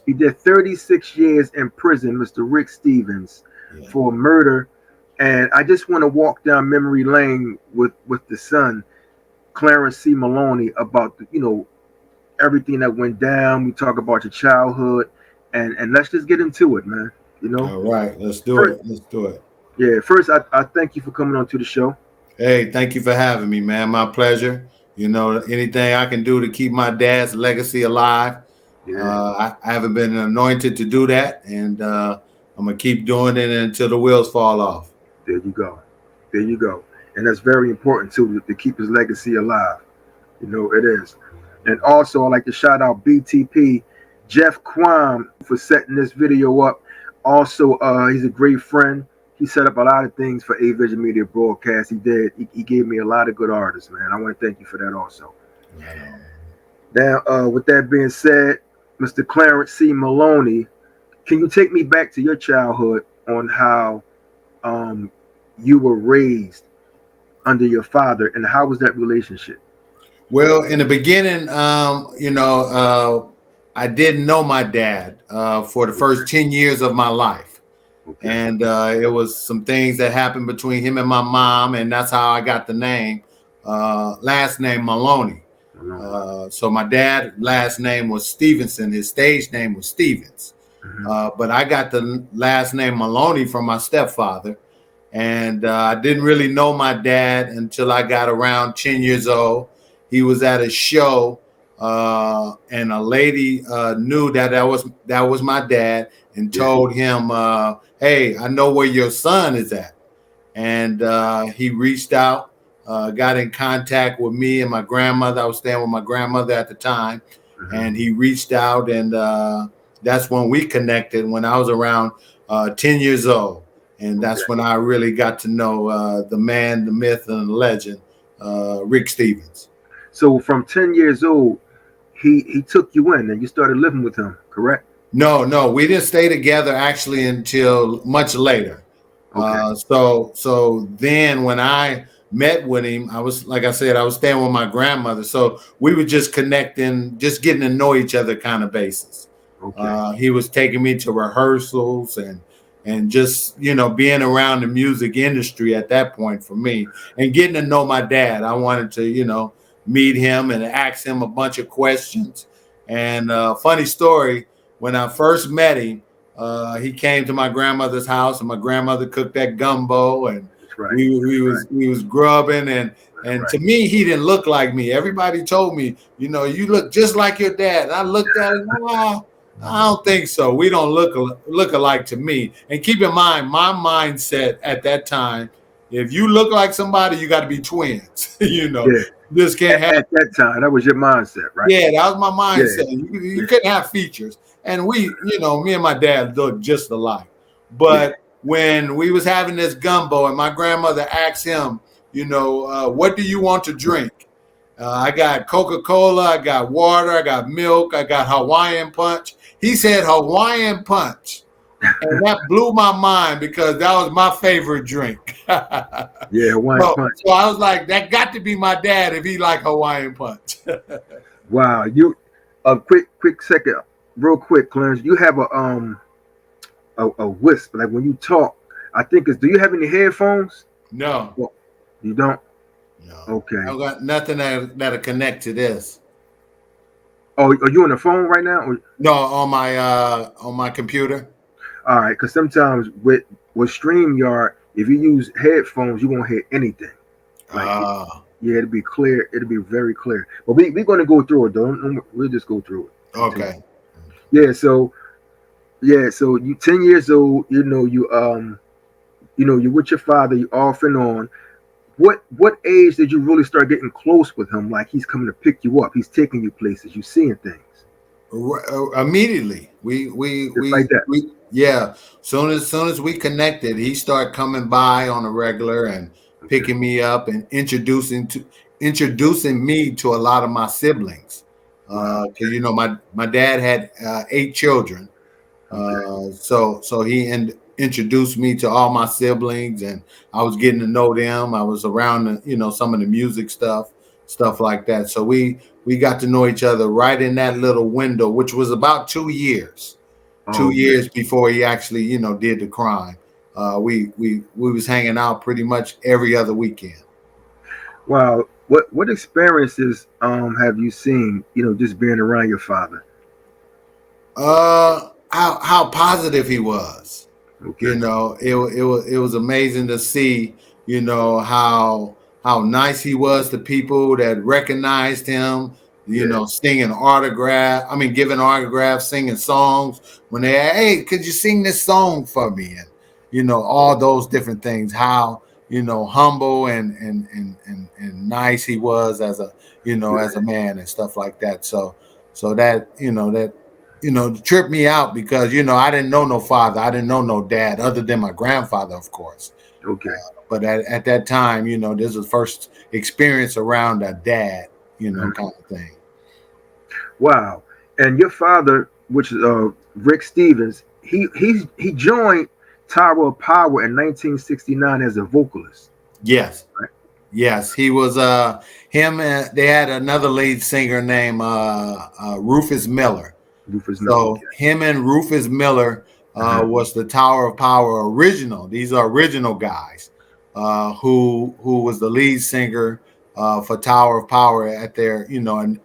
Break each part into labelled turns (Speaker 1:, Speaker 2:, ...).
Speaker 1: He did 36 years in prison, Mr. Rick Stevens,
Speaker 2: Yeah.
Speaker 1: for murder. And I just want to walk down memory lane with the son, Clarence C. Maloney, about everything that went down. We talk about your childhood, and let's just get into it, man. You know,
Speaker 2: All right, let's do
Speaker 1: first,
Speaker 2: it. Let's do it.
Speaker 1: yeah. First, I thank you for coming on to the show.
Speaker 2: Hey, thank you for having me, man. My pleasure. Anything I can do to keep my dad's legacy alive.
Speaker 1: Yeah,
Speaker 2: I haven't been anointed to do that, and I'm gonna keep doing it until the wheels fall off.
Speaker 1: there you go, there you go, and that's very important too to keep his legacy alive. It is. And also, I'd like to shout out BTP, Jeff Quam, for setting this video up. Also, he's a great friend. He set up a lot of things for A Vision Media Broadcast. He did. He gave me a lot of good artists, man. I want to thank you for that also.
Speaker 2: Right.
Speaker 1: Now, with that being said, Mr. Clarence C. Maloney, can you take me back to your childhood on how you were raised under your father, and how was that relationship?
Speaker 2: Well, in the beginning, I didn't know my dad for the first 10 years of my life.
Speaker 1: Okay.
Speaker 2: And it was some things that happened between him and my mom, and that's how I got the name, last name Maloney. So my dad's last name was Stevenson. His stage name was Stevens. But I got the last name Maloney from my stepfather. And I didn't really know my dad until I got around 10 years old. He was at a show, and a lady knew that was my dad, and told him, "Hey, I know where your son is at." And he reached out, got in contact with me and my grandmother. I was staying with my grandmother at the time, and he reached out, and that's when we connected. When I was around 10 years old. And that's when I really got to know the man, the myth, and the legend, Rick Stevens.
Speaker 1: So from 10 years old, he took you in and you started living with him, correct?
Speaker 2: No, we didn't stay together actually until much later.
Speaker 1: Okay.
Speaker 2: So then when I met with him, I was, like I said, I was staying with my grandmother. So we were just connecting, just getting to know each other kind of basis.
Speaker 1: Okay.
Speaker 2: He was taking me to rehearsals and just, being around the music industry at that point for me, and getting to know my dad. I wanted to, meet him and ask him a bunch of questions. And funny story, when I first met him, he came to my grandmother's house, and my grandmother cooked that gumbo, and
Speaker 1: Right.
Speaker 2: we was grubbing, and to me, he didn't look like me. Everybody told me, you look just like your dad. And I looked at him, oh, I don't think so. We don't look alike to me. And keep in mind, my mindset at that time, if you look like somebody, you got to be twins.
Speaker 1: Yeah.
Speaker 2: This can't happen.
Speaker 1: At that time, that was your mindset, right?
Speaker 2: Yeah, that was my mindset. Yeah. You couldn't have features. And we, me and my dad looked just alike. But when we was having this gumbo and my grandmother asked him, what do you want to drink? I got Coca-Cola, I got water, I got milk, I got Hawaiian punch. He said Hawaiian punch. And that blew my mind because that was my favorite drink.
Speaker 1: Yeah, Hawaiian punch.
Speaker 2: So I was like, that got to be my dad if he liked Hawaiian punch.
Speaker 1: Wow. A quick second, real quick, Clarence. You have a wisp. Like when you talk, I think do you have any headphones?
Speaker 2: No.
Speaker 1: Well, you don't?
Speaker 2: No.
Speaker 1: Okay.
Speaker 2: I got nothing that'll connect to this.
Speaker 1: Oh, are you on the phone right now? Or?
Speaker 2: No, on my computer.
Speaker 1: All right, because sometimes with StreamYard, if you use headphones, you won't hear anything. Yeah, it'll be clear. It'll be very clear. But we're going to go through it, though. We'll just go through it.
Speaker 2: Okay.
Speaker 1: Yeah. So you 10 years old. You with your father. You off and on. What age did you really start getting close with him? Like he's coming to pick you up. He's taking you places. You seeing things.
Speaker 2: Immediately, we
Speaker 1: like that.
Speaker 2: Yeah. Soon as we connected, he started coming by on a regular and picking me up and introducing me to a lot of my siblings. Because my dad had 8 children, so he introduced me to all my siblings, and I was getting to know them. I was around some of the music stuff, stuff like that. So we got to know each other right in that little window, which was about 2 years.
Speaker 1: Oh,
Speaker 2: 2 years before he actually, did the crime. We was hanging out pretty much every other weekend.
Speaker 1: wow. What experiences have you seen? Just being around your father.
Speaker 2: How positive he was.
Speaker 1: Okay.
Speaker 2: It was amazing to see, how nice he was to people that recognized him,
Speaker 1: Yeah.
Speaker 2: singing giving autographs, singing songs when they, hey, could you sing this song for me? And, all those different things, how, humble and nice he was as a, as a man and stuff like that. So that tripped me out because, I didn't know no father. I didn't know no dad other than my grandfather, of course.
Speaker 1: Okay.
Speaker 2: But at that time, this was first experience around a dad,
Speaker 1: Mhm.
Speaker 2: kind of thing.
Speaker 1: Wow. And your father, which is Rick Stevens, he joined Tower of Power in 1969 as a vocalist.
Speaker 2: Yes.
Speaker 1: Right?
Speaker 2: Yes. He was him. They had another lead singer named Rufus Miller.
Speaker 1: Rufus Miller.
Speaker 2: So
Speaker 1: Okay.
Speaker 2: him and Rufus Miller was the Tower of Power original. These are original guys who was the lead singer for Tower of Power at their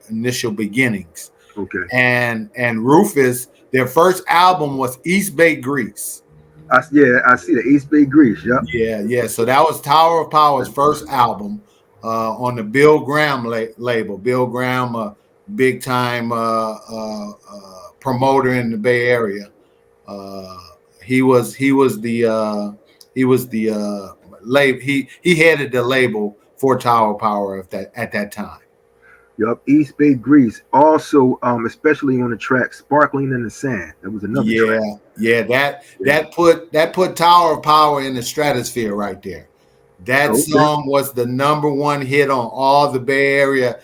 Speaker 2: initial beginnings.
Speaker 1: Okay.
Speaker 2: And Rufus, their first album was East Bay Grease.
Speaker 1: I see the East Bay Grease. Yep.
Speaker 2: Yeah. So that was Tower of Power's first album on the Bill Graham label. Bill Graham, big time promoter in the Bay Area. He was the label. He headed the label for Tower Power at that time.
Speaker 1: Yep. East Bay Grease. Also, especially on the track "Sparkling in the Sand." That was another track.
Speaker 2: Yeah. That put Tower of Power in the stratosphere right there. That
Speaker 1: Okay.
Speaker 2: song was the number one hit on all the Bay Area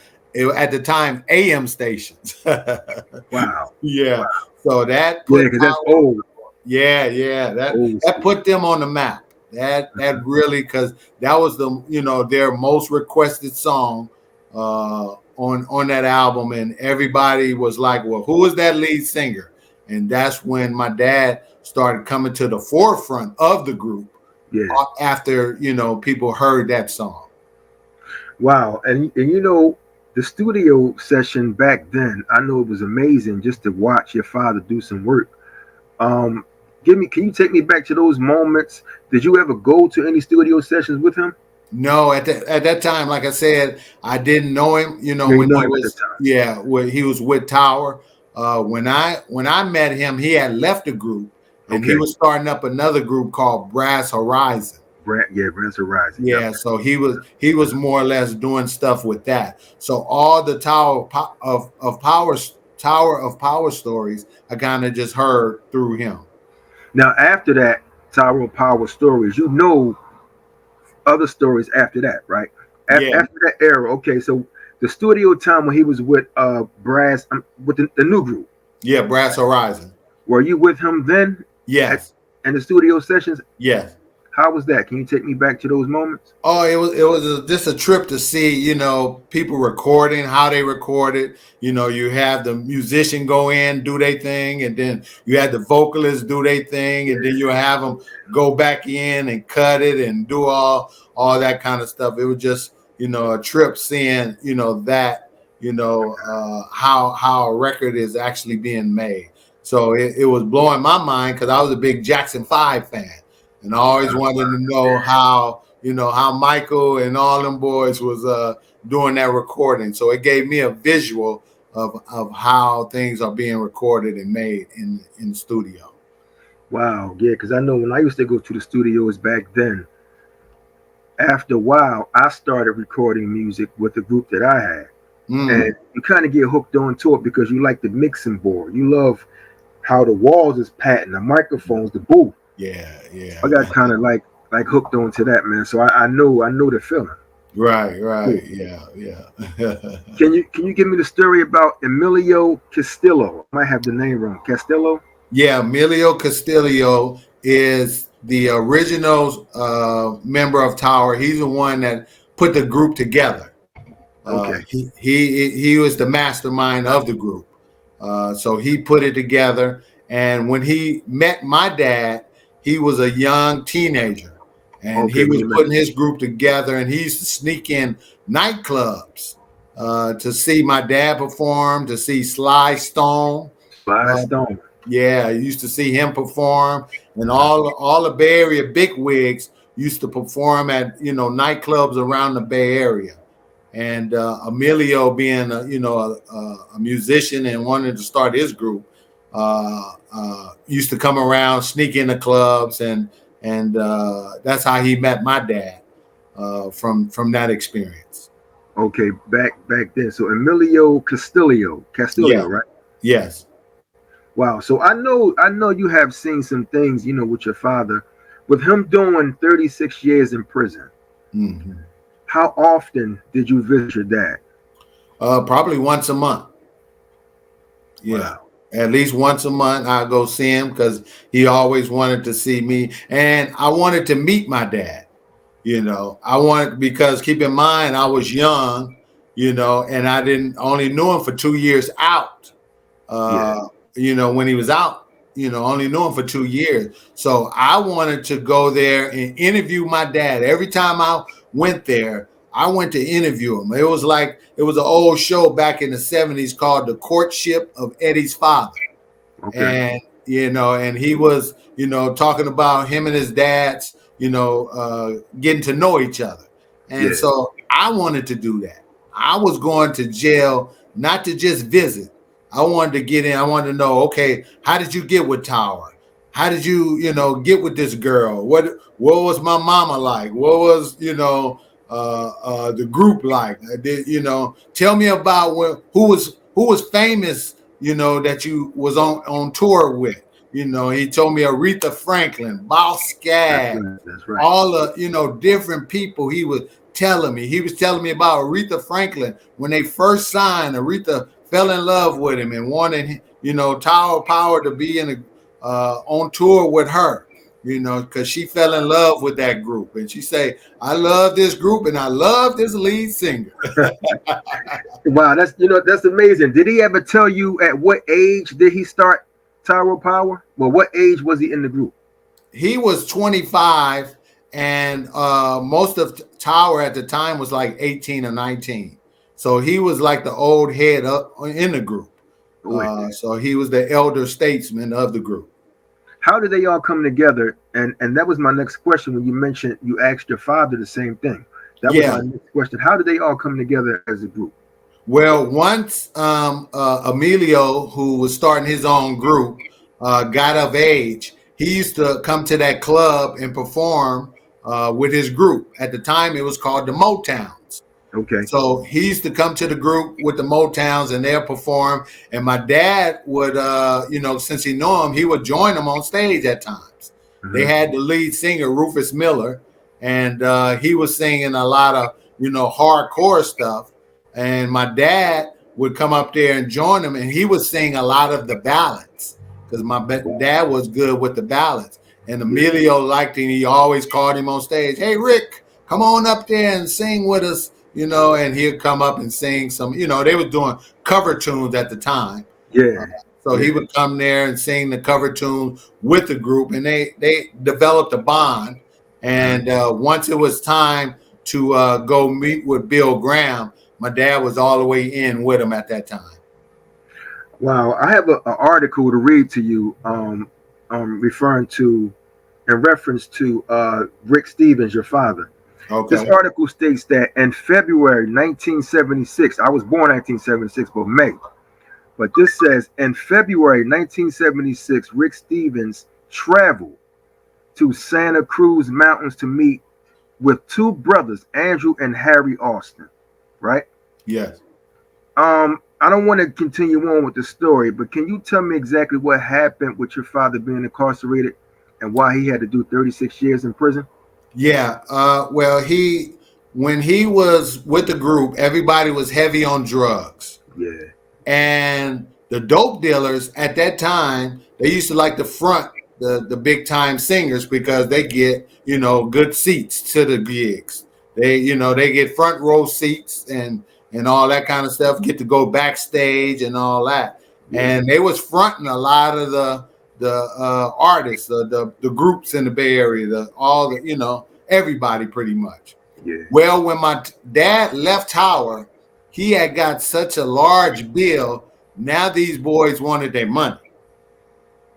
Speaker 2: at the time AM stations.
Speaker 1: Wow.
Speaker 2: Yeah.
Speaker 1: Wow.
Speaker 2: So that
Speaker 1: Yeah,
Speaker 2: put
Speaker 1: because that's old.
Speaker 2: Yeah.
Speaker 1: Old
Speaker 2: That
Speaker 1: school.
Speaker 2: put them on the map. That really, because that was their most requested song on that album, and everybody was like, well, who is that lead singer? And that's when my dad started coming to the forefront of the group
Speaker 1: Yeah.
Speaker 2: after people heard that song.
Speaker 1: Wow. And the studio session back then, I know it was amazing just to watch your father do some work. Um, can you take me back to those moments? Did you ever go to any studio sessions with him?
Speaker 2: No, at that time, like I said, I didn't know him.
Speaker 1: Yeah,
Speaker 2: When he
Speaker 1: him at the
Speaker 2: was
Speaker 1: time.
Speaker 2: when he was with Tower. When I met him, he had left the group and he
Speaker 1: Okay.
Speaker 2: was starting up another group called Brass Horizon.
Speaker 1: Brand's Horizon. Yep.
Speaker 2: Yeah, so he was more or less doing stuff with that. So all the Tower of Power stories I kind of just heard through him.
Speaker 1: Now after that Tower of Power stories, other stories after that, right?
Speaker 2: Yeah,
Speaker 1: After that era, okay. So the studio time when he was with Brass, with the new group,
Speaker 2: yeah, Brass Horizon.
Speaker 1: were you with him then
Speaker 2: Yes,
Speaker 1: in the studio sessions?
Speaker 2: yes.
Speaker 1: How was that? Can you take me back to those moments?
Speaker 2: Oh, it was just a trip to see, people recording, how they recorded. You have the musician go in, do their thing, and then you had the vocalist do their thing, and then you have them go back in and cut it and do all that kind of stuff. It was just, a trip seeing, that, how a record is actually being made. So it was blowing my mind because I was a big Jackson 5 fan. And I always wanted to know how Michael and all them boys was doing that recording. So it gave me a visual of how things are being recorded and made in the studio.
Speaker 1: Wow, yeah, because I know when I used to go to the studios back then, after a while, I started recording music with the group that I had. And you kind of get hooked onto it because you like the mixing board. You love how the walls is patterned, the microphones, the booth.
Speaker 2: Yeah.
Speaker 1: I got kind of like hooked onto that, man. So I know the feeling.
Speaker 2: Right. Yeah.
Speaker 1: Can you give me the story about Emilio Castillo? I might have the name wrong. Castillo?
Speaker 2: Yeah, Emilio Castillo is the original member of Tower. He's the one that put the group together.
Speaker 1: Okay.
Speaker 2: He was the mastermind of the group. So he put it together. And when he met my dad, he was a young teenager. And
Speaker 1: Okay.
Speaker 2: he
Speaker 1: When
Speaker 2: was
Speaker 1: you met
Speaker 2: putting his group together, and he used to sneak in nightclubs to see my dad perform, to see Sly Stone.
Speaker 1: Sly
Speaker 2: Uh,
Speaker 1: Stone.
Speaker 2: yeah, I used to see him perform, and all the Bay Area bigwigs used to perform at nightclubs around the Bay Area. And Emilio, being a musician and wanted to start his group, used to come around, sneak into clubs, and that's how he met my dad from that experience.
Speaker 1: Okay, back then. So Emilio Castillo,
Speaker 2: Yeah.
Speaker 1: right?
Speaker 2: Yes.
Speaker 1: Wow. So I know you have seen some things, with your father, with him doing 36 years in prison.
Speaker 2: Mm-hmm.
Speaker 1: How often did you visit your dad?
Speaker 2: Probably once a month. Yeah.
Speaker 1: Wow.
Speaker 2: At least once a month, I go see him because he always wanted to see me. And I wanted to meet my dad. Because keep in mind, I was young, and I didn't only knew him for 2 years out.
Speaker 1: Yeah.
Speaker 2: When he was out, only knew him for 2 years. So I wanted to go there and interview my dad. Every time I went there, I went to interview him. It was an old show back in the 70s called The Courtship of Eddie's Father.
Speaker 1: Okay.
Speaker 2: And he was, talking about him and his dads, getting to know each other. And
Speaker 1: Yeah.
Speaker 2: so I wanted to do that. I was going to jail not to just visit. I wanted to get in. I wanted to know, okay, how did you get with Tower? How did you, get with this girl? What was my mama like? What was, the group like? Tell me about who was famous, that you was on tour with. He told me Aretha Franklin, Boss
Speaker 1: That's
Speaker 2: Scaggs,
Speaker 1: right. That's right.
Speaker 2: all the different people he was telling me. He was telling me about Aretha Franklin when they first signed. Aretha fell in love with him and wanted Tower Power to be on tour with her. Because she fell in love with that group, and she say, "I love this group and I love this lead singer."
Speaker 1: Wow. That's amazing. Did he ever tell you at what age did he start Tower Power? Well, what age was he in the group?
Speaker 2: He was 25, and most of Tower at the time was like 18 or 19. So he was like the old head up in the group. So he was the elder statesman of the group.
Speaker 1: How did they all come together? And that was my next question when you mentioned you asked your father the same thing. That was
Speaker 2: Yeah.
Speaker 1: my next question. How did they all come together as a group?
Speaker 2: Well, once Emilio, who was starting his own group, got of age, he used to come to that club and perform with his group. At the time, it was called the Motowns.
Speaker 1: Okay.
Speaker 2: So he used to come to the group with the Motowns, and they'll perform. And my dad would, since he knew him, he would join them on stage at times. They had the lead singer, Rufus Miller, and he was singing a lot of, hardcore stuff. And my dad would come up there and join him, and he would sing a lot of the ballads because my dad was good with the ballads. And Emilio liked him. He always called him on stage. Hey, Rick, come on up there and sing with us. And he'd come up and sing some, they were doing cover tunes at the time.
Speaker 1: Yeah.
Speaker 2: So he would come there and sing the cover tune with the group, and they developed a bond. And once it was time to go meet with Bill Graham, my dad was all the way in with him at that time.
Speaker 1: Wow. I have an article to read to you in reference to Rick Stevens, your father.
Speaker 2: Okay.
Speaker 1: This article states that in February 1976, I was born 1976, but May. But this says in February 1976, Rick Stevens traveled to Santa Cruz Mountains to meet with two brothers, Andrew and Harry Austin. Right?
Speaker 2: Yes.
Speaker 1: I don't want to continue on with the story, but can you tell me exactly what happened with your father being incarcerated and why he had to do 36 years in prison?
Speaker 2: Yeah. Well, when he was with the group, everybody was heavy on drugs.
Speaker 1: Yeah.
Speaker 2: And the dope dealers at that time, they used to like to front the big time singers because they get, good seats to the gigs. They get front row seats and and all that kind of stuff. Get to go backstage and all that.
Speaker 1: Yeah.
Speaker 2: And they was fronting a lot of the artists, the groups in the Bay Area, everybody pretty much.
Speaker 1: Yeah.
Speaker 2: Well, when my dad left Howard, he had got such a large bill. Now these boys wanted their money.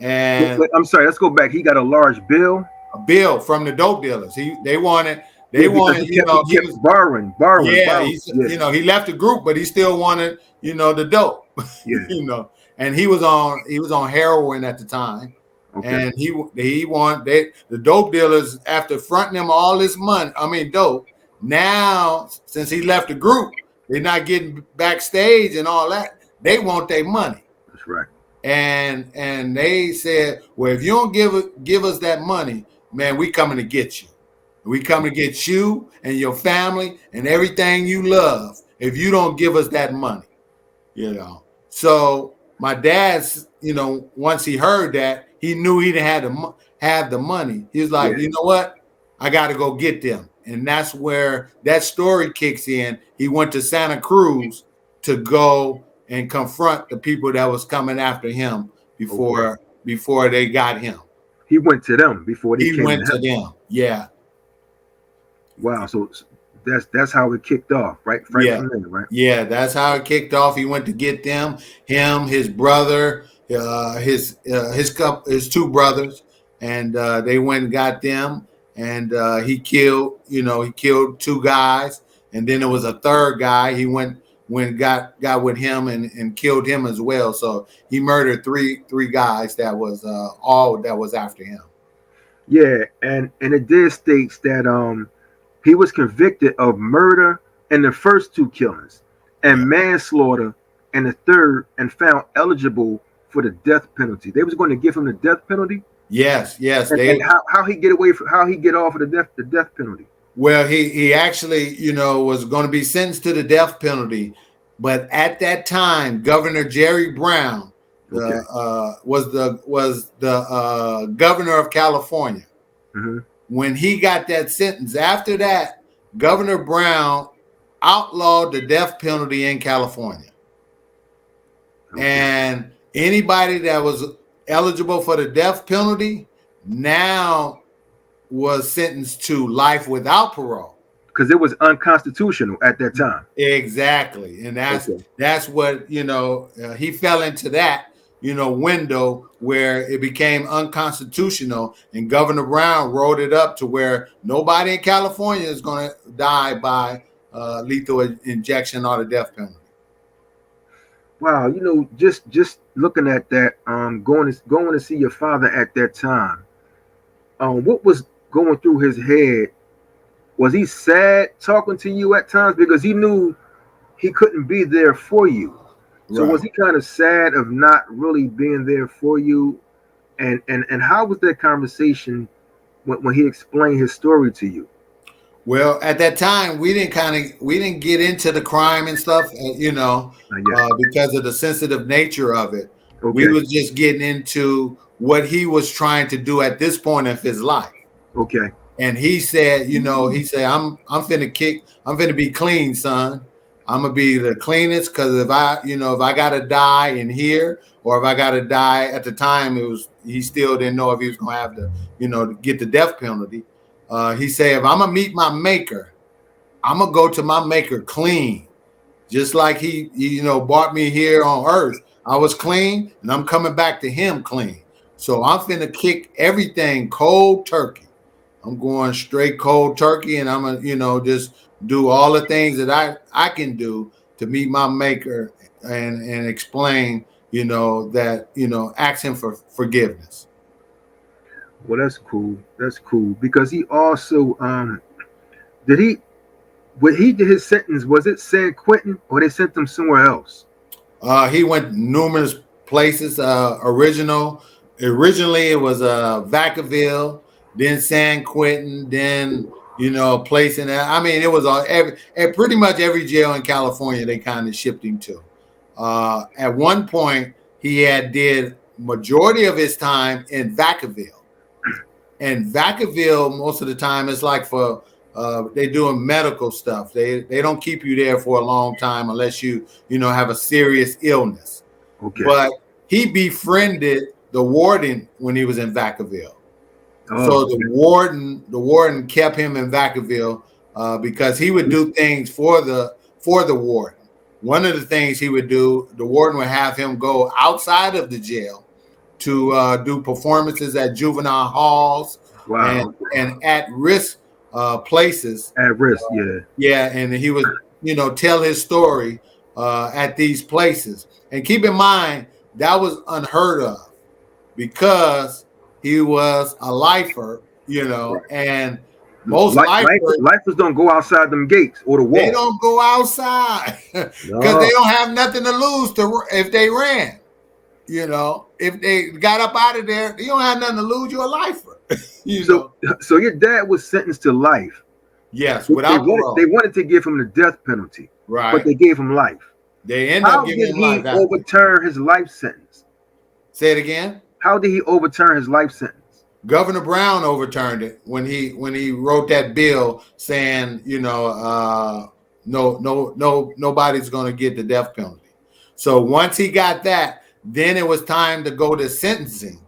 Speaker 2: And
Speaker 1: But I'm sorry, let's go back. He got a large bill.
Speaker 2: a bill from the dope dealers. They wanted,
Speaker 1: He kept borrowing.
Speaker 2: Yeah, he left the group, but he still wanted, the dope.
Speaker 1: Yeah.
Speaker 2: And he was on heroin at the time. Okay. And the dope dealers, after fronting him all this money, dope. Now, since he left the group, they're not getting backstage and all that. They want their money.
Speaker 1: That's right.
Speaker 2: And they said, well, if you don't give us that money, man, we coming to get you. We coming to get you and your family and everything you love if you don't give us that money. So my dad's, once he heard that, he knew he didn't have the money. He was like, you know what? I got to go get them. And that's where that story kicks in. He went to Santa Cruz to go and confront the people that was coming after him before they got him.
Speaker 1: He went to them before he
Speaker 2: went to them. Yeah.
Speaker 1: Wow. So that's how it kicked off, right? From there, right?
Speaker 2: Yeah, that's how it kicked off. He went to get them, him, his brother, his two brothers, and they went and got them. And he killed two guys, and then there was a third guy. He got with him and killed him as well. So he murdered three guys. That was all that was after him.
Speaker 1: Yeah, and it did states that he was convicted of murder in the first two killings and manslaughter in the third, and found eligible for the death penalty. They was going to give him the death penalty.
Speaker 2: Yes.
Speaker 1: And how he get off of the death penalty?
Speaker 2: Well, he actually, was going to be sentenced to the death penalty, but at that time, Governor Jerry Brown was the governor of California.
Speaker 1: Mm-hmm.
Speaker 2: When he got that sentence, after that, Governor Brown outlawed the death penalty in California, and anybody that was eligible for the death penalty now was sentenced to life without parole,
Speaker 1: because it was unconstitutional at that time.
Speaker 2: Exactly. And that's what he fell into that window where it became unconstitutional, and Governor Brown wrote it up to where nobody in California is going to die by lethal injection or the death penalty.
Speaker 1: Wow, just looking at that, going to see your father at that time, what was going through his head? Was he sad talking to you at times because he knew he couldn't be there for you? So was he kind of sad of not really being there for you? And how was that conversation when he explained his story to you?
Speaker 2: Well, at that time, we didn't get into the crime and stuff, because of the sensitive nature of it. Okay. We was just getting into what he was trying to do at this point of his life.
Speaker 1: Okay.
Speaker 2: And he said, I'm finna be clean, son. I'm gonna be the cleanest, because if I gotta die in here, or if I gotta die at the time, he still didn't know if he was gonna have to, get the death penalty. He said, if I'm gonna meet my maker, I'm gonna go to my maker clean, just like he brought me here on earth. I was clean, and I'm coming back to him clean. So I'm finna kick everything cold turkey. I'm going straight cold turkey, and I'm gonna, just do all the things that I can do to meet my maker and explain, that, ask him for forgiveness.
Speaker 1: Well, that's cool. That's cool, because he also when he did his sentence, was it San Quentin, or they sent him somewhere else?
Speaker 2: He went numerous places. Originally it was Vacaville, then San Quentin, then a place in there. It was pretty much every jail in California they kind of shipped him to. At one point, he did majority of his time in Vacaville. And Vacaville, most of the time, it's like for they doing medical stuff. They don't keep you there for a long time unless you have a serious illness.
Speaker 1: Okay.
Speaker 2: But he befriended the warden when he was in Vacaville. So the warden kept him in Vacaville because he would do things for the warden. One of the things he would do, the warden would have him go outside of the jail to do performances at juvenile halls and at risk places.
Speaker 1: At risk,
Speaker 2: yeah, and he would tell his story at these places. And keep in mind that was unheard of because he was a lifer, and most
Speaker 1: lifers don't go outside them gates or the wall.
Speaker 2: They don't go outside because they don't have nothing to lose if they ran. If they got up out of there, you don't have nothing to lose. You're a lifer.
Speaker 1: So your dad was sentenced to life.
Speaker 2: Yes, without parole.
Speaker 1: They wanted to give him the death penalty,
Speaker 2: right?
Speaker 1: But they gave him life.
Speaker 2: They ended up giving him life.
Speaker 1: How did he overturn his life sentence?
Speaker 2: Say it again.
Speaker 1: How did he overturn his life sentence?
Speaker 2: Governor Brown overturned it when he wrote that bill saying, nobody's going to get the death penalty. So once he got that, then it was time to go to sentencing.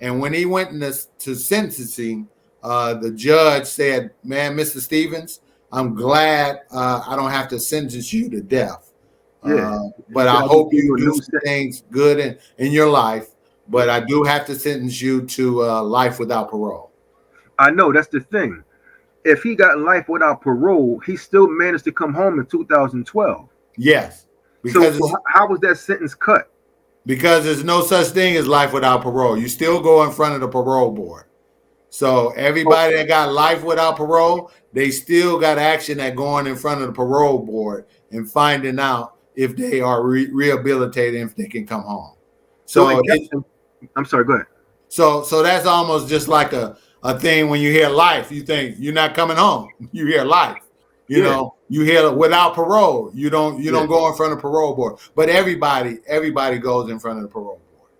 Speaker 2: And when he went to sentencing, the judge said, "Man, Mr. Stevens, I'm glad I don't have to sentence you to death. But I hope you do some things good in your life. But I do have to sentence you to life without parole."
Speaker 1: I know, that's the thing. If he got life without parole, he still managed to come home in 2012.
Speaker 2: Yes.
Speaker 1: So how was that sentence cut?
Speaker 2: Because there's no such thing as life without parole. You still go in front of the parole board. So everybody that got life without parole, they still got action at going in front of the parole board and finding out if they are rehabilitated and if they can come home. So
Speaker 1: I'm sorry, go ahead.
Speaker 2: So that's almost just like a thing. When you hear life, you think you're not coming home. You hear life. You hear without parole. You don't go in front of the parole board. But everybody goes in front of the parole board.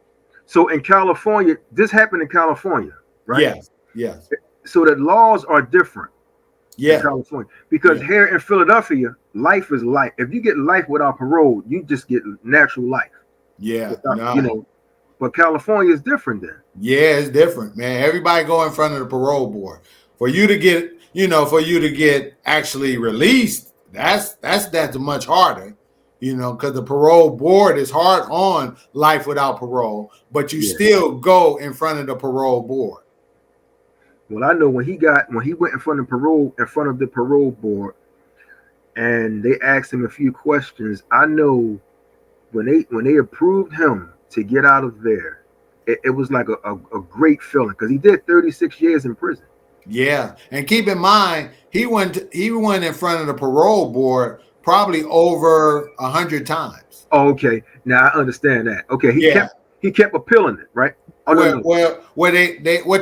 Speaker 1: So in California, this happened in California, right?
Speaker 2: Yes.
Speaker 1: So the laws are different.
Speaker 2: In
Speaker 1: California. Because here in Philadelphia, life is life. If you get life without parole, you just get natural life. But California is different then.
Speaker 2: Yeah, it's different, man. Everybody go in front of the parole board. For you to get actually released, that's much harder, because the parole board is hard on life without parole, but you still go in front of the parole board.
Speaker 1: Well, I know when he went in front of the parole board, and they asked him a few questions. I know when they approved him to get out of there, it was like a great feeling because he did 36 years in prison.
Speaker 2: Yeah, and keep in mind he went in front of the parole board probably over 100 times.
Speaker 1: Oh, okay, now I understand that. Okay, he kept appealing it, right?
Speaker 2: What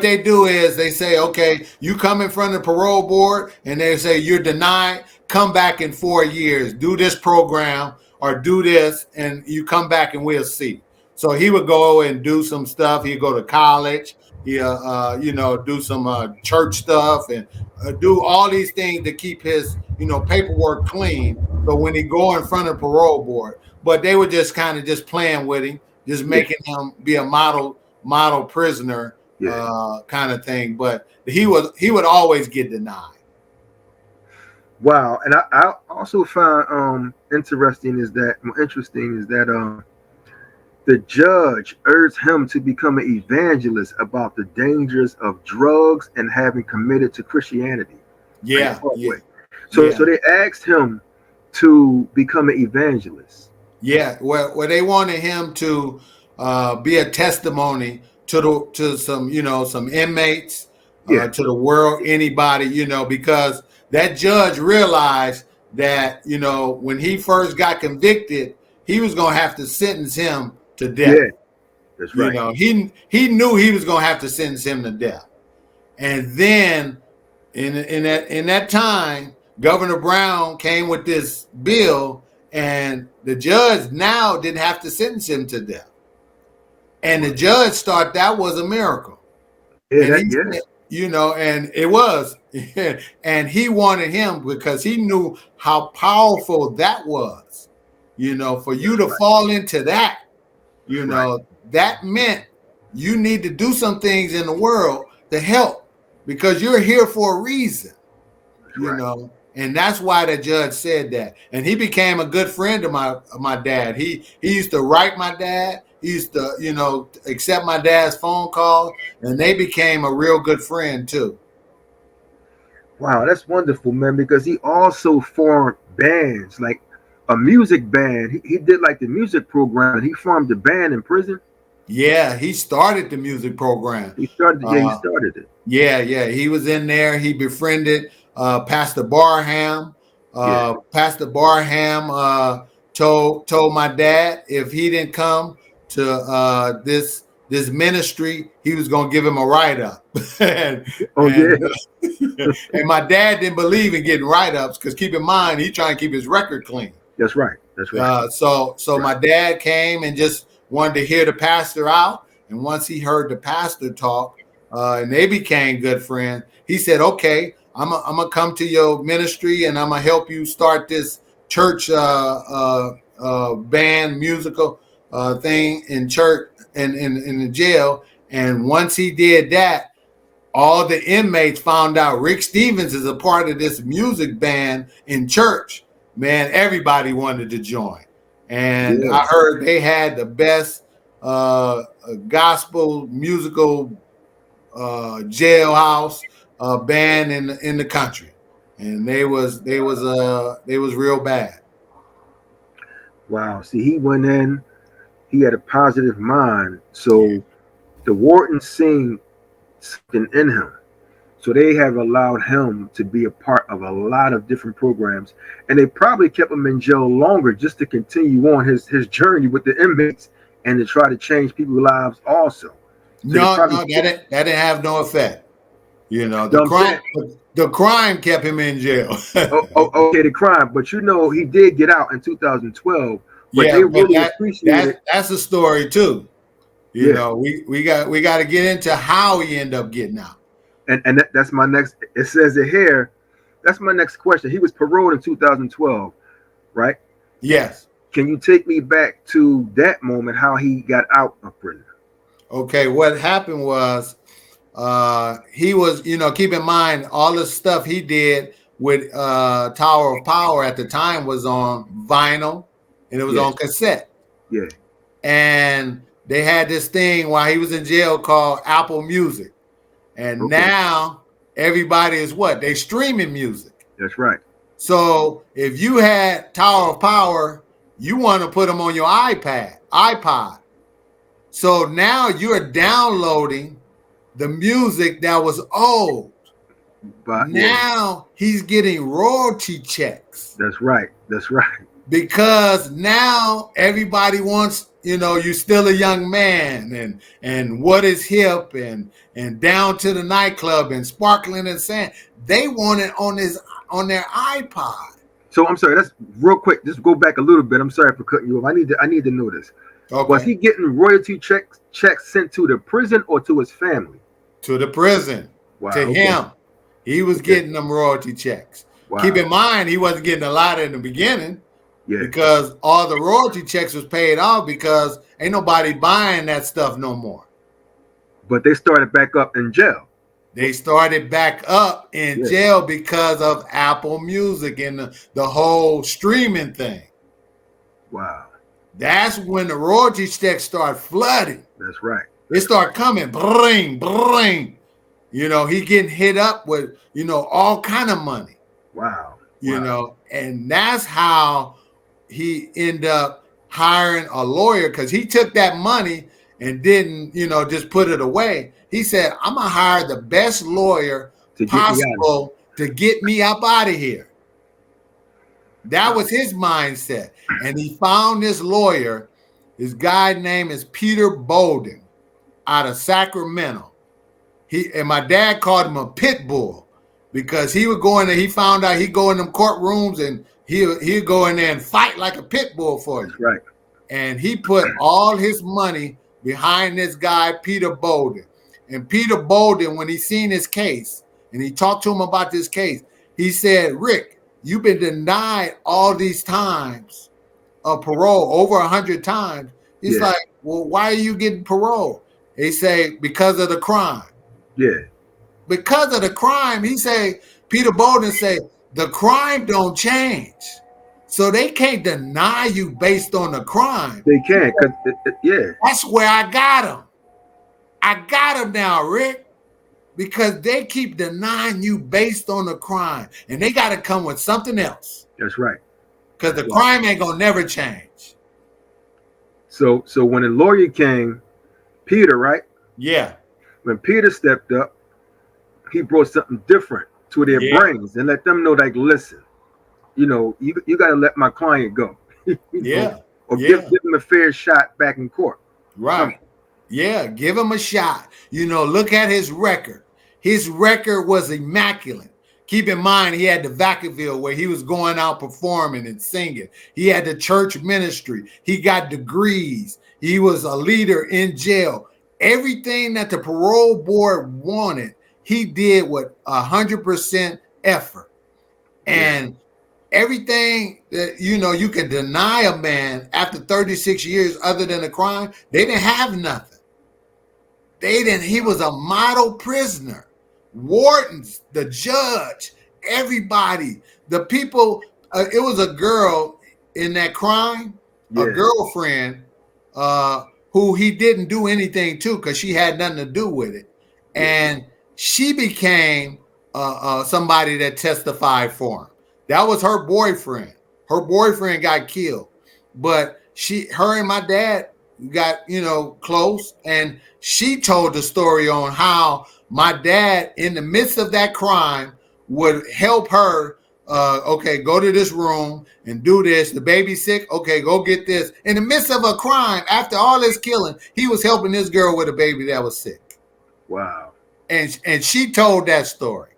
Speaker 2: they do is they say, okay, you come in front of the parole board, and they say you're denied. Come back in 4 years, do this program or do this, and you come back and we'll see. So he would go and do some stuff. He'd go to college. He'll do some church stuff and do all these things to keep his paperwork clean. So when he go in front of the parole board, but they were just kind of just playing with him, just making him be a model prisoner kind of thing. But he would always get denied.
Speaker 1: Wow, and I also found interesting is that the judge urged him to become an evangelist about the dangers of drugs and having committed to Christianity. So they asked him to become an evangelist.
Speaker 2: Yeah, well, they wanted him to be a testimony to some inmates, to the world, anybody, because that judge realized that when he first got convicted, he was going to have to sentence him to death.
Speaker 1: Yeah, that's right.
Speaker 2: He knew he was going to have to sentence him to death. And then in that time, Governor Brown came with this bill, and the judge now didn't have to sentence him to death. And the judge thought that was a miracle.
Speaker 1: Yeah,
Speaker 2: and and it was. And he wanted him because he knew how powerful that was. For you to fall into that, that meant you need to do some things in the world to help because you're here for a reason, and that's why the judge said that. And he became a good friend of my dad. He used to write my dad. He used to, accept my dad's phone call, and they became a real good friend too.
Speaker 1: Wow, that's wonderful, man, because he also formed bands, like a music band. He did like the music program, and he formed a band in prison.
Speaker 2: Yeah, he started the music program.
Speaker 1: He started it.
Speaker 2: Yeah. He was in there. He befriended Pastor Barham. Pastor Barham told my dad if he didn't come to this ministry, he was going to give him a write-up. and my dad didn't believe in getting write-ups because keep in mind, he's trying to keep his record clean.
Speaker 1: That's right.
Speaker 2: So my dad came and just wanted to hear the pastor out. And once he heard the pastor talk, and they became good friends, he said, okay, I'm going to come to your ministry and I'm going to help you start this church band musical thing in church and in the jail. And once he did that, all the inmates found out Rick Stevens is a part of this music band in church. Man, everybody wanted to join. And I heard they had the best gospel musical jailhouse band in the country. And they was real bad.
Speaker 1: Wow. See, he went in, he had a positive mind. So the warden seen something in him. So they have allowed him to be a part of a lot of different programs. And they probably kept him in jail longer just to continue on his journey with the inmates and to try to change people's lives also. So
Speaker 2: that didn't have no effect. The crime kept him in jail.
Speaker 1: Okay, the crime. But he did get out in 2012. But they really appreciate it.
Speaker 2: That's a story too. We got to get into how he ended up getting out.
Speaker 1: And that's my next. It says it here. That's my next question. He was paroled in 2012, right?
Speaker 2: Yes.
Speaker 1: Can you take me back to that moment, how he got out of prison?
Speaker 2: Okay, what happened was he was, keep in mind all the stuff he did with Tower of Power at the time was on vinyl and it was on cassette.
Speaker 1: Yeah.
Speaker 2: And they had this thing while he was in jail called Apple Music. And now everybody is what? They streaming music.
Speaker 1: That's right.
Speaker 2: So if you had Tower of Power, you want to put them on your iPod. So now you're downloading the music that was old. But now he's getting royalty checks.
Speaker 1: That's right.
Speaker 2: Because now everybody wants, you're still a young man and what is hip and down to the nightclub and sparkling and sand. They want it on their iPod.
Speaker 1: So I'm sorry, that's real quick. Just go back a little bit. I'm sorry for cutting you off. I need to know this. Okay. Was he getting royalty checks sent to the prison or to his family?
Speaker 2: To the prison. Wow, to him. He was getting them royalty checks. Wow. Keep in mind, he wasn't getting a lot in the beginning. Yeah. Because all the royalty checks was paid off because ain't nobody buying that stuff no more.
Speaker 1: But they started back up in jail.
Speaker 2: They started back up in jail because of Apple Music and the whole streaming thing.
Speaker 1: Wow.
Speaker 2: That's when the royalty checks start flooding.
Speaker 1: That's right.
Speaker 2: They start coming, bring. He getting hit up with, all kind of money.
Speaker 1: Wow.
Speaker 2: And that's how he ended up hiring a lawyer because he took that money and didn't, just put it away. He said, I'm going to hire the best lawyer possible to get me up out of here. That was his mindset. And he found this lawyer. This guy name is Peter Bolden out of Sacramento. And my dad called him a pit bull because he would go in there. He found out he'd go in them courtrooms and he'd go in there and fight like a pit bull for you.
Speaker 1: That's right.
Speaker 2: And he put all his money behind this guy, Peter Bolden. And Peter Bolden, when he seen his case, and he talked to him about this case. He said, Rick, you've been denied all these times of parole, over 100 times. He's like, well, why are you getting parole? He say, because of the crime.
Speaker 1: Yeah.
Speaker 2: Because of the crime, he say, Peter Bolden say, the crime don't change. So they can't deny you based on the crime.
Speaker 1: They can't, because, yeah.
Speaker 2: That's where I got him. I got him now, Rick, because they keep denying you based on the crime. And they got to come with something else.
Speaker 1: That's right.
Speaker 2: Because the crime ain't going to never change.
Speaker 1: So when a lawyer came, Peter, right?
Speaker 2: Yeah.
Speaker 1: When Peter stepped up, he brought something different to their brains and let them know, like, listen, you know, you got to let my client go. Or give him a fair shot back in court.
Speaker 2: Right. Yeah, give him a shot. You know, look at his record. His record was immaculate. Keep in mind, he had the Vacaville where he was going out performing and singing. He had the church ministry. He got degrees. He was a leader in jail. Everything that the parole board wanted, he did with 100% effort. And everything that, you know, you can deny a man after 36 years other than a crime, they didn't have nothing. He was a model prisoner. Wardens, the judge, everybody, the people. It was a girl in that crime, a girlfriend, who he didn't do anything to because she had nothing to do with it. And she became somebody that testified for him. That was her boyfriend. Her boyfriend got killed, but her and my dad got, you know, close, and she told the story on how my dad, in the midst of that crime, would help her. Okay, go to this room and do this. The baby's sick. Okay, go get this. In the midst of a crime, after all this killing, he was helping this girl with a baby that was sick.
Speaker 1: Wow.
Speaker 2: And she told that story.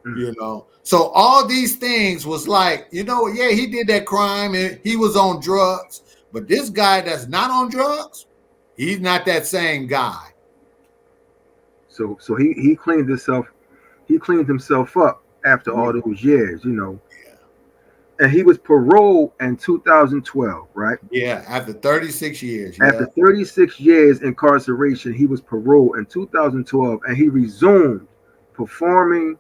Speaker 2: You know. So all these things was like, you know, yeah, he did that crime and he was on drugs. But this guy that's not on drugs, he's not that same guy.
Speaker 1: So he cleaned himself. He cleaned himself up after all those years, you know.
Speaker 2: Yeah.
Speaker 1: And he was paroled in 2012, right?
Speaker 2: Yeah, after 36 years.
Speaker 1: After 36 years incarceration, he was paroled in 2012, and he resumed performing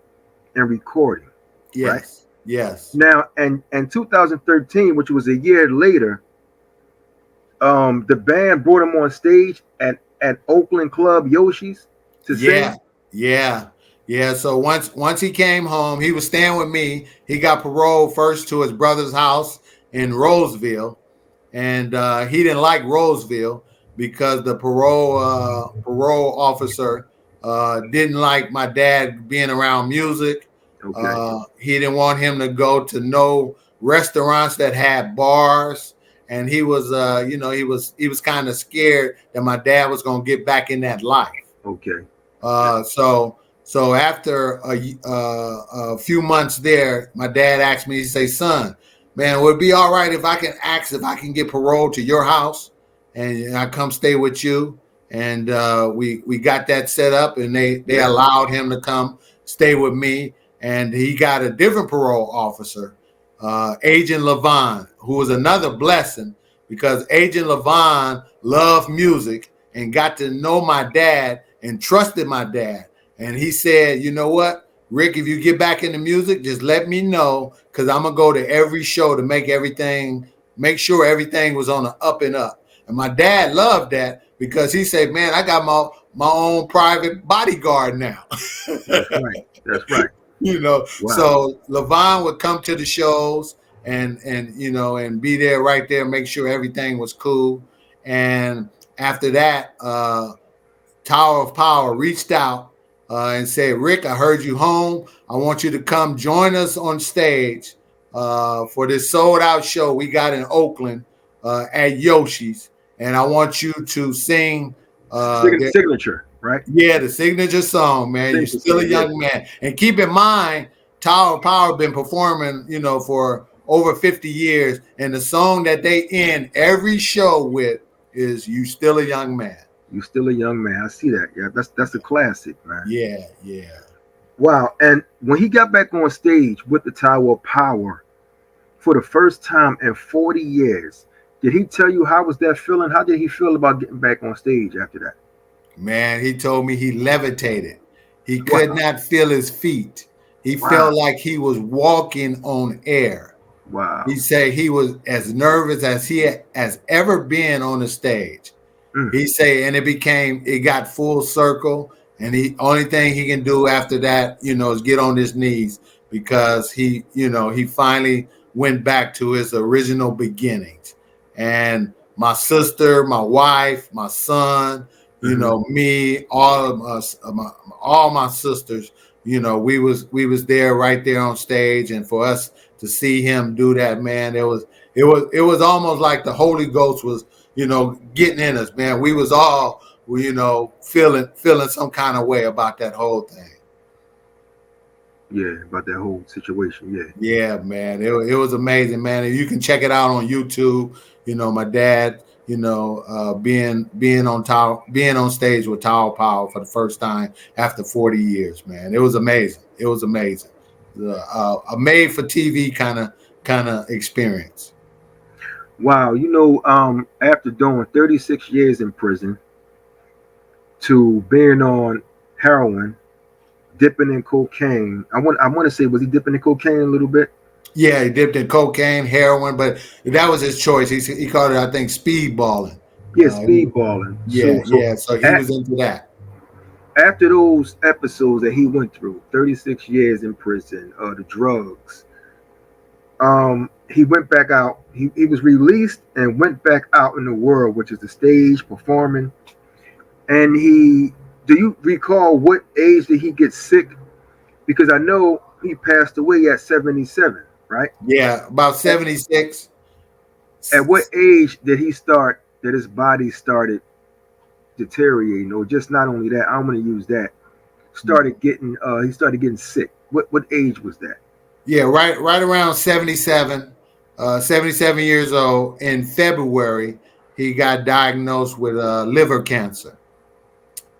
Speaker 1: and recording.
Speaker 2: Yes.
Speaker 1: Right?
Speaker 2: Yes.
Speaker 1: Now, and in 2013, which was a year later, the band brought him on stage at Oakland Club Yoshi's to sing.
Speaker 2: Yeah. So once he came home, he was staying with me. He got paroled first to his brother's house in Roseville, and he didn't like Roseville because the parole officer didn't like my dad being around music.
Speaker 1: Okay.
Speaker 2: He didn't want him to go to no restaurants that had bars. And he was, he was kind of scared that my dad was going to get back in that life.
Speaker 1: Okay.
Speaker 2: So after a few months there, my dad asked me, he say, son, man, would it be all right if I can get paroled to your house and I come stay with you? And we got that set up, and they allowed him to come stay with me. And he got a different parole officer, Agent Levon, who was another blessing because Agent Levon loved music and got to know my dad and trusted my dad. And he said, you know what, Rick, if you get back into music, just let me know because I'm going to go to every show to make sure everything was on the up and up. And my dad loved that because he said, man, I got my own private bodyguard now.
Speaker 1: That's right.
Speaker 2: You know, wow. So Levon would come to the shows and be there right there, make sure everything was cool. And after that, Tower of Power reached out and said, Rick, I heard you home. I want you to come join us on stage for this sold out show we got in Oakland at Yoshi's. And I want you to sing
Speaker 1: signature. Right?
Speaker 2: Yeah, the signature song, man. You're still a young man. And keep in mind, Tower of Power been performing, for over 50 years. And the song that they end every show with is You Still a Young Man.
Speaker 1: You Still a Young Man. I see that. Yeah, that's a classic, man.
Speaker 2: Yeah.
Speaker 1: Wow. And when he got back on stage with the Tower of Power for the first time in 40 years, did he tell you how was that feeling? How did he feel about getting back on stage after that?
Speaker 2: Man, he told me he levitated. He could
Speaker 1: Wow.
Speaker 2: not feel his feet. He
Speaker 1: Wow.
Speaker 2: felt like he was walking on air.
Speaker 1: Wow.
Speaker 2: He said he was as nervous as he has ever been on the stage.
Speaker 1: Mm.
Speaker 2: He say, and it got full circle, and the only thing he can do after that, is get on his knees because he finally went back to his original beginnings. And my sister, my wife, my son,
Speaker 1: Hmm.
Speaker 2: me, all of us, all my sisters, we was there right there on stage, and for us to see him do that, man, it was almost like the Holy Ghost was getting in us, man. We was all, feeling some kind of way about that whole thing.
Speaker 1: Yeah, about that whole situation. Yeah.
Speaker 2: Yeah, man. It was amazing, man. And you can check it out on YouTube. My dad, being on stage with Tower Power for the first time after 40 years, man. It was amazing. It was amazing. A made for TV kind of experience.
Speaker 1: Wow. After doing 36 years in prison to being on heroin, dipping in cocaine. I want to say, was he dipping in cocaine a little bit?
Speaker 2: Yeah, he dipped in cocaine, heroin, but that was his choice. He called it, I think, speed balling.
Speaker 1: Yeah,
Speaker 2: Uh,
Speaker 1: speedballing.
Speaker 2: yeah,
Speaker 1: So
Speaker 2: yeah. So he
Speaker 1: at,
Speaker 2: was into that.
Speaker 1: after those episodes that he went through, 36 years in prison, the drugs, he went back out. He was released and went back out in the world, which is the stage performing. And do you recall what age did he get sick? Because I know he passed away at 77, right?
Speaker 2: Yeah, about
Speaker 1: At,
Speaker 2: 76.
Speaker 1: at what age did he start that his body started deteriorating, or just not only that, I'm going to use that. He started getting sick. What age was that?
Speaker 2: Yeah, right around 77, 77 years old. In February, he got diagnosed with liver cancer.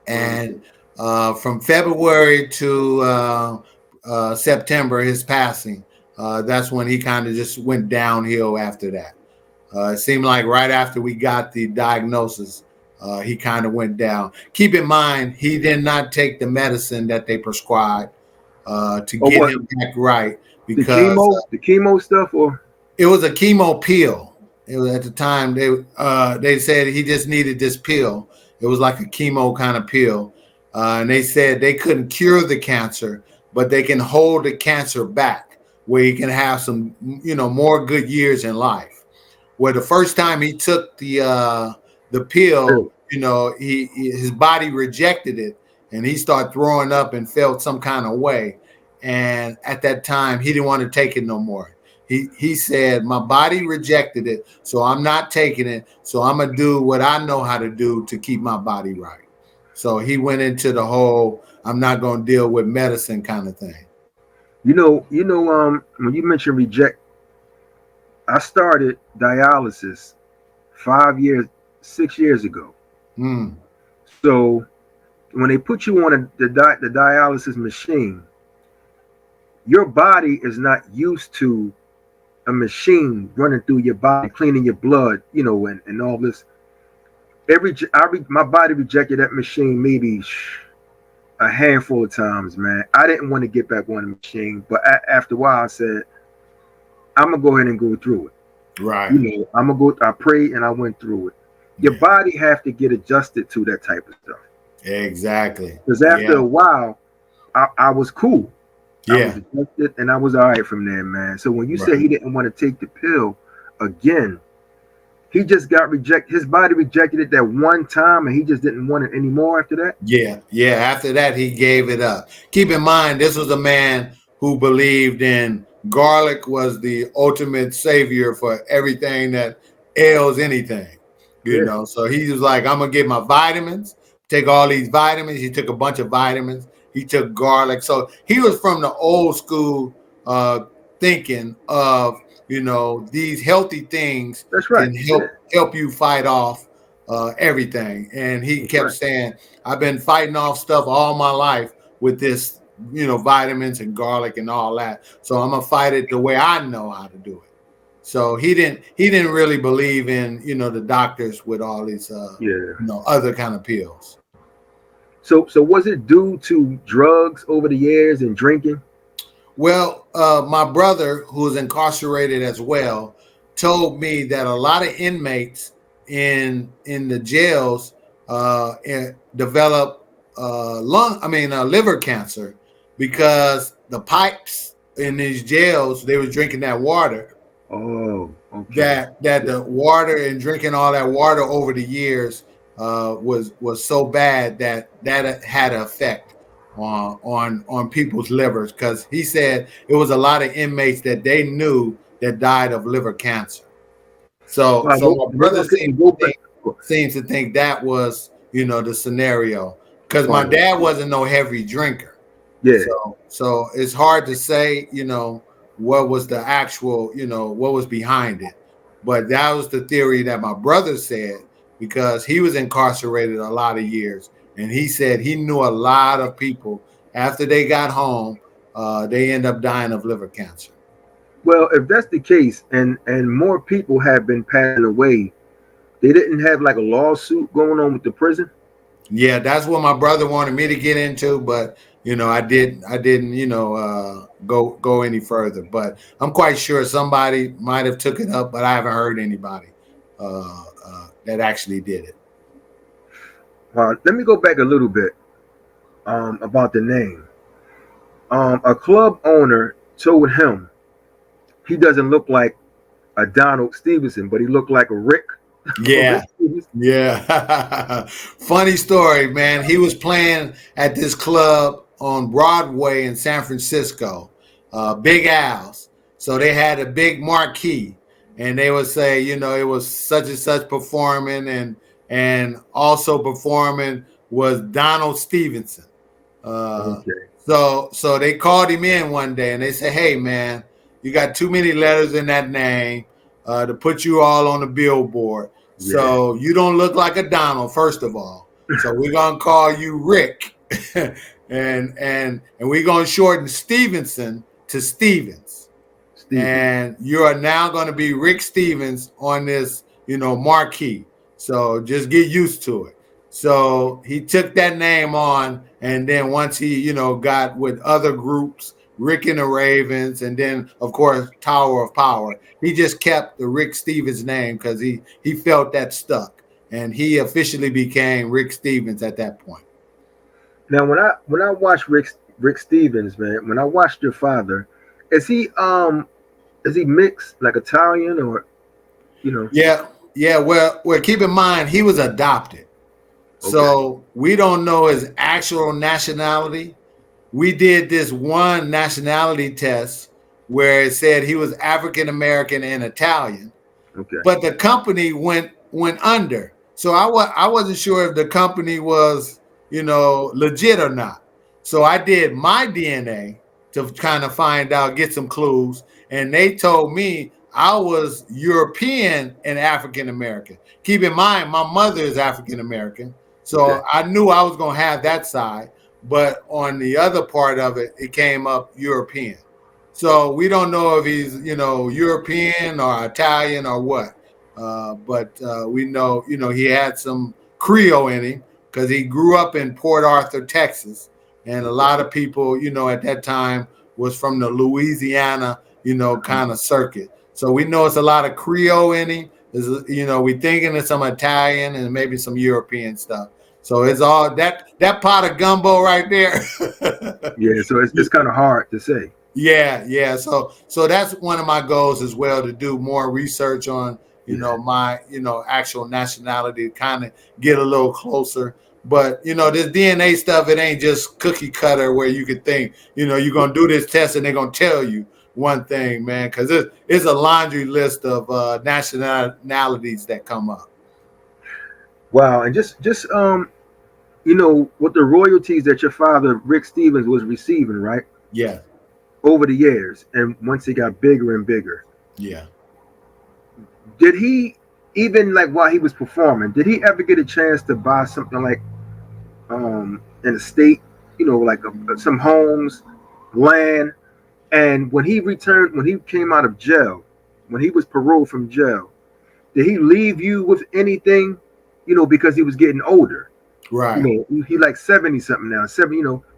Speaker 2: And from February to September, his passing, that's when he kind of just went downhill after that. It seemed like right after we got the diagnosis, he kind of went down. Keep in mind, he did not take the medicine that they prescribed to
Speaker 1: Or
Speaker 2: get
Speaker 1: what?
Speaker 2: him back right
Speaker 1: The
Speaker 2: because
Speaker 1: chemo, the chemo stuff, or
Speaker 2: it was a chemo pill. It was at the time they said he just needed this pill. It was like a chemo kind of pill, and they said they couldn't cure the cancer, but they can hold the cancer back where he can have some more good years in life. Where the first time he took the pill, his body rejected it, and he started throwing up and felt some kind of way. And at that time, he didn't want to take it no more. He said, "My body rejected it, so I'm not taking it. So I'm gonna do what I know how to do to keep my body right." So he went into the whole "I'm not gonna deal with medicine" kind of thing.
Speaker 1: when you mentioned reject, I started dialysis 5 years, 6 years ago.
Speaker 2: Mm.
Speaker 1: So when they put you on the dialysis machine, your body is not used to a machine running through your body, cleaning your blood, and all this. My body rejected that machine maybe a handful of times, man. I didn't want to get back on the machine, but after a while, I said, I'm gonna go ahead and go through it.
Speaker 2: Right.
Speaker 1: I'm gonna go. I prayed and I went through it. Your
Speaker 2: Yeah.
Speaker 1: body have to get adjusted to that type of stuff.
Speaker 2: Exactly.
Speaker 1: Because
Speaker 2: Yeah.
Speaker 1: after a while, I was cool. I was
Speaker 2: Yeah.
Speaker 1: adjusted and I was all right from there, man. So when you said
Speaker 2: Right.
Speaker 1: he didn't want to take the pill again, he just got rejected. His body rejected it that one time, and he just didn't want it anymore after that.
Speaker 2: Yeah, yeah. After that, he gave it up. Keep in mind, this was a man who believed in garlic was the ultimate savior for everything that ails anything.
Speaker 1: Yeah,
Speaker 2: So he was like, "I'm gonna get my vitamins. Take all these vitamins." He took a bunch of vitamins. He took garlic. So he was from the old school thinking of these healthy things
Speaker 1: that's right.
Speaker 2: can
Speaker 1: Yeah,
Speaker 2: help you fight off everything. And he
Speaker 1: that's
Speaker 2: kept
Speaker 1: right.
Speaker 2: saying, "I've been fighting off stuff all my life with this vitamins and garlic and all that. So I'm gonna fight it the way I know how to do it. So he didn't really believe in the doctors with all these
Speaker 1: Yeah.
Speaker 2: other kind of pills.
Speaker 1: So was it due to drugs over the years and drinking?
Speaker 2: Well, my brother, who's incarcerated as well, told me that a lot of inmates in the jails develop liver cancer because the pipes in these jails, they was drinking that water.
Speaker 1: Oh, okay.
Speaker 2: That
Speaker 1: Yeah.
Speaker 2: the water and drinking all that water over the years was so bad that had an effect on people's livers, because he said it was a lot of inmates that they knew that died of liver cancer. So
Speaker 1: Well, I hope,
Speaker 2: my
Speaker 1: I hope
Speaker 2: brother
Speaker 1: I couldn't go back.
Speaker 2: seems to think that was the scenario, because my
Speaker 1: Wow.
Speaker 2: dad wasn't no heavy drinker.
Speaker 1: Yeah.
Speaker 2: So it's hard to say, what was the actual, what was behind it. But that was the theory that my brother said, because he was incarcerated a lot of years. And he said he knew a lot of people after they got home, they end up dying of liver cancer.
Speaker 1: Well, if that's the case, and more people have been passing away, they didn't have like a lawsuit going on with the prison.
Speaker 2: Yeah, that's what my brother wanted me to get into, but I didn't, go any further. But I'm quite sure somebody might have took it up, but I haven't heard anybody that actually did it.
Speaker 1: Let me go back a little bit about the name. A club owner told him he doesn't look like a Donald Stevenson, but he looked like a Rick.
Speaker 2: Yeah,
Speaker 1: Rick Stevenson.
Speaker 2: yeah. Funny story, man. He was playing at this club on Broadway in San Francisco, Big Al's. So they had a big marquee, and they would say, it was such and such performing, and also performing was Donald Stevenson. Uh,
Speaker 1: Okay.
Speaker 2: so they called him in one day, and they said, "Hey, man, you got too many letters in that name to put you all on the billboard.
Speaker 1: Yeah.
Speaker 2: So you don't look like a Donald, first of all. So we're gonna call you Rick, and we're gonna shorten Stevenson to Stevens,
Speaker 1: Steven.
Speaker 2: and you are now going to be Rick Stevens on this, marquee. So just get used to it." So he took that name on, and then once he, got with other groups, Rick and the Ravens, and then of course Tower of Power, he just kept the Rick Stevens name because he felt that stuck, and he officially became Rick Stevens at that point.
Speaker 1: Now, when I watch Rick Stevens, man, when I watched your father, is he mixed like Italian or you know?
Speaker 2: Yeah, yeah. Well, keep in mind he was adopted.
Speaker 1: Okay.
Speaker 2: So we don't know his actual nationality. We did this one nationality test where it said he was African American and Italian,
Speaker 1: Okay.
Speaker 2: but the company went under. So I wasn't sure if the company was, legit or not. So I did my DNA to kind of find out, get some clues, and they told me I was European and African American. Keep in mind, my mother is African American,
Speaker 1: Okay.
Speaker 2: so I knew I was gonna have that side. But on the other part of it, it came up European. So we don't know if he's, European or Italian or what. But we know, he had some Creole in him because he grew up in Port Arthur, Texas, and a
Speaker 1: Okay.
Speaker 2: lot of people, at that time was from the Louisiana, kind of circuit. So we know it's a lot of Creole in him. We thinking of some Italian and maybe some European stuff. So it's all that pot of gumbo right there.
Speaker 1: Yeah. So it's kind of hard to say.
Speaker 2: Yeah, yeah. So that's one of my goals as well, to do more research on,
Speaker 1: Yeah.
Speaker 2: my, actual nationality, to kind of get a little closer. But this DNA stuff, it ain't just cookie cutter where you could think, you're gonna do this test and they're gonna tell you one thing, man, because it's a laundry list of nationalities that come up.
Speaker 1: Wow. And just with the royalties that your father Rick Stevens was receiving, right,
Speaker 2: Yeah,
Speaker 1: over the years, and once it got bigger and bigger,
Speaker 2: yeah.
Speaker 1: did he even like while he was performing? Did he ever get a chance to buy something like an estate? like some homes, land. And when he returned, when he came out of jail, when he was paroled from jail, did he leave you with anything? Because he was getting older.
Speaker 2: Right.
Speaker 1: He like 70 something now.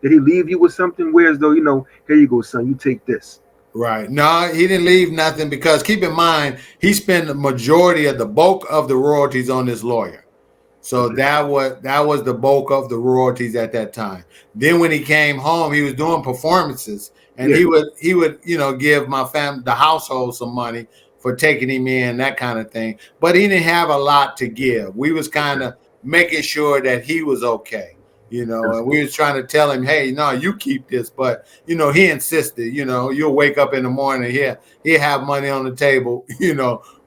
Speaker 1: Did he leave you with something? Whereas though, here you go, son, you take this.
Speaker 2: Right. No, he didn't leave nothing because keep in mind he spent the majority of the bulk of the royalties on his lawyer. So that was the bulk of the royalties at that time. Then when he came home, he was doing performances, and
Speaker 1: Yeah.
Speaker 2: he would give my family, the household, some money for taking him in, that kind of thing. But he didn't have a lot to give. We was kind
Speaker 1: Okay.
Speaker 2: of making sure that he was okay,
Speaker 1: That's
Speaker 2: and we was trying to tell him, hey, no, you keep this. But he insisted. You'll wake up in the morning, he'll have money on the table,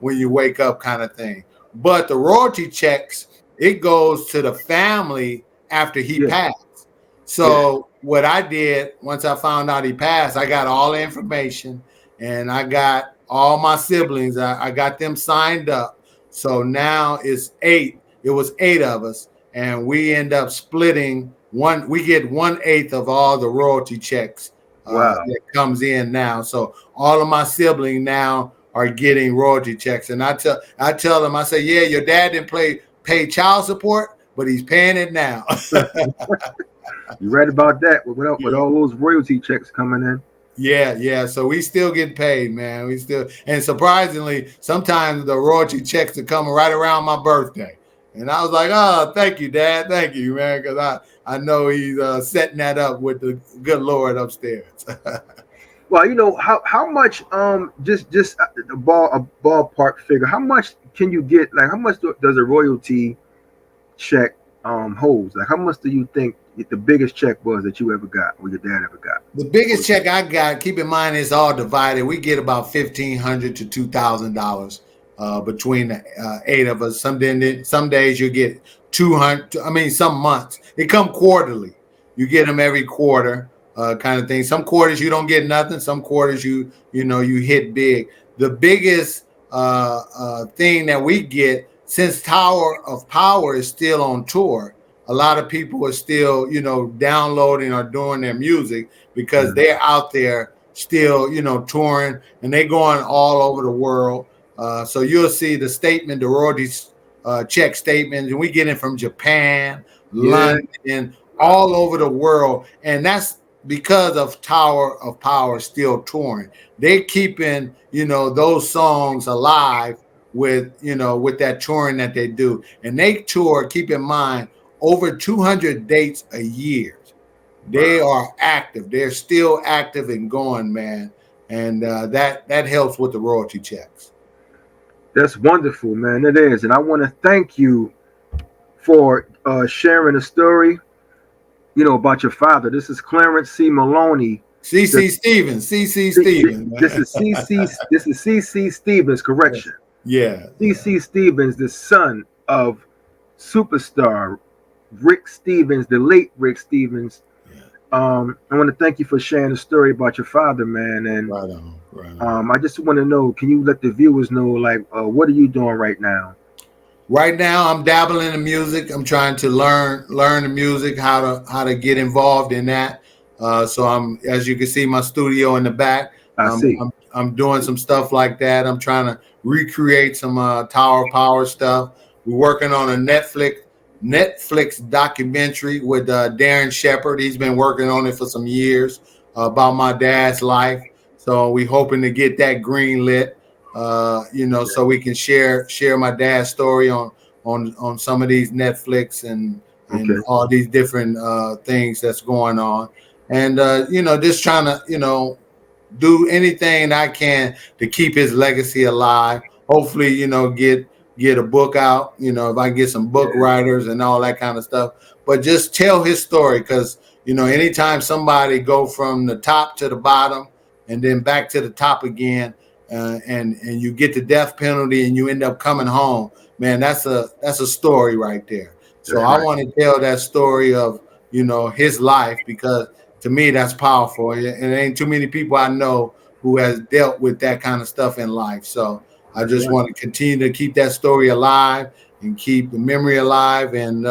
Speaker 2: when you wake up, kind of thing. But the royalty checks, it goes to the family after he
Speaker 1: yeah,
Speaker 2: passed.
Speaker 1: yeah.
Speaker 2: So what I did once I found out he passed, I got all the information and I got all my siblings. I got them signed up. So now it's eight. It was eight of us, and we end up splitting one. We get 1/8 of all the royalty checks
Speaker 1: Wow.
Speaker 2: that comes in now. So all of my siblings now are getting royalty checks, and I tell them, I say, yeah, your dad didn't pay child support, but he's paying it now.
Speaker 1: You right about that. With
Speaker 2: Yeah.
Speaker 1: all those royalty checks coming in.
Speaker 2: Yeah, yeah. So we still get paid, man. We still, and surprisingly, sometimes the royalty checks are coming right around my birthday. And I was like, oh, thank you, Dad. Thank you, man. Because I know he's setting that up with the good Lord upstairs.
Speaker 1: Well, how much just a ballpark figure. How much can you get? Like how much does a royalty check holds? Like how much do you think the biggest check was that you ever got or your dad ever got?
Speaker 2: The biggest check I got, keep in mind, it's all divided. We get about $1,500 to $2,000 between the eight of us. Some days you get 200. I mean, some months they come quarterly. You get them every quarter, kind of thing. Some quarters you don't get nothing. Some quarters you hit big. The biggest thing that we get, since Tower of Power is still on tour, a lot of people are still downloading or doing their music because
Speaker 1: Mhm.
Speaker 2: they're out there still, touring, and they're going all over the world. So you'll see the statement, the royalties check statements, and we get it from Japan,
Speaker 1: Yeah.
Speaker 2: London,
Speaker 1: Wow.
Speaker 2: all over the world, and that's because of Tower of Power still touring. They're keeping those songs alive with that touring that they do, and they tour. Keep in mind, over 200 dates a year. They
Speaker 1: Wow.
Speaker 2: are active. They're still active and going, man. And that helps with the royalty checks.
Speaker 1: That's wonderful, man. It is, and I want to thank you for sharing a story, about your father. This is Clarence C. Maloney. The
Speaker 2: CC Stevens, CC Stevens,
Speaker 1: this
Speaker 2: man.
Speaker 1: is CC. This is CC Stevens. Correction.
Speaker 2: Yeah, yeah,
Speaker 1: CC Stevens, the son of superstar Rick Stevens, the late Rick Stevens.
Speaker 2: yeah.
Speaker 1: I want to thank you for sharing a story about your father, man. And
Speaker 2: Right on, right on.
Speaker 1: I just want to know, can you let the viewers know, like, what are you doing right now?
Speaker 2: Right now, I'm dabbling in music. I'm trying to learn the music, how to get involved in that. So I'm, as you can see, my studio in the back.
Speaker 1: I
Speaker 2: Um,
Speaker 1: see.
Speaker 2: I'm doing some stuff like that. I'm trying to recreate some Tower of Power stuff. We're working on a Netflix documentary with Darren Shepard. He's been working on it for some years about my dad's life. So we hoping to get that green lit. So we can share my dad's story on some of these Netflix and
Speaker 1: Okay.
Speaker 2: all these different things that's going on, and just trying to do anything I can to keep his legacy alive. Hopefully, get a book out. If I can get some book
Speaker 1: Yeah.
Speaker 2: writers and all that kind of stuff, but just tell his story because anytime somebody go from the top to the bottom and then back to the top again, and you get the death penalty and you end up coming home, man, that's a story right there. So
Speaker 1: That's
Speaker 2: I
Speaker 1: right.
Speaker 2: want to tell that story of his life because to me that's powerful. And there ain't too many people I know who has dealt with that kind of stuff in life. So I
Speaker 1: That's
Speaker 2: just
Speaker 1: right.
Speaker 2: want to continue to keep that story alive and keep the memory alive, and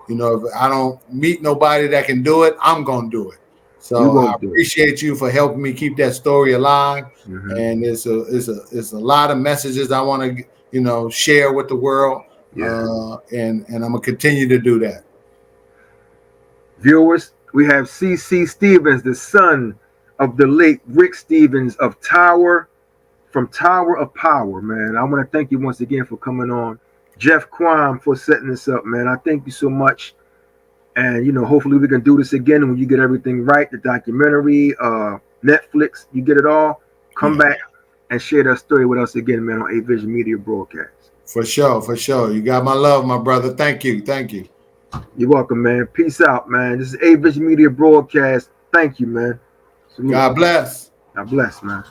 Speaker 2: You know, if I don't meet nobody that can do it, I'm gonna do it.
Speaker 1: You
Speaker 2: So I
Speaker 1: gonna do it.
Speaker 2: appreciate you for helping me keep that story alive.
Speaker 1: Mhm.
Speaker 2: And it's a lot of messages I want to share with the world.
Speaker 1: Yeah.
Speaker 2: And I'm gonna continue to do that.
Speaker 1: Viewers, we have C.C. Stevens, the son of the late Rick Stevens of from Tower of Power, man. I want to thank you once again for coming on. Jeff Quam for setting this up, man. I thank you so much. And hopefully we can do this again when you get everything right, the documentary, Netflix, you get it all. Come
Speaker 2: Yeah,
Speaker 1: back and share that story with us again, man, on A Vision Media Broadcast.
Speaker 2: for sure, for sure. You got my love, my brother. Thank you, thank you.
Speaker 1: You're welcome, man. Peace out, man. This is A Vision Media Broadcast. Thank you, man. Salute.
Speaker 2: God bless.
Speaker 1: God bless, man.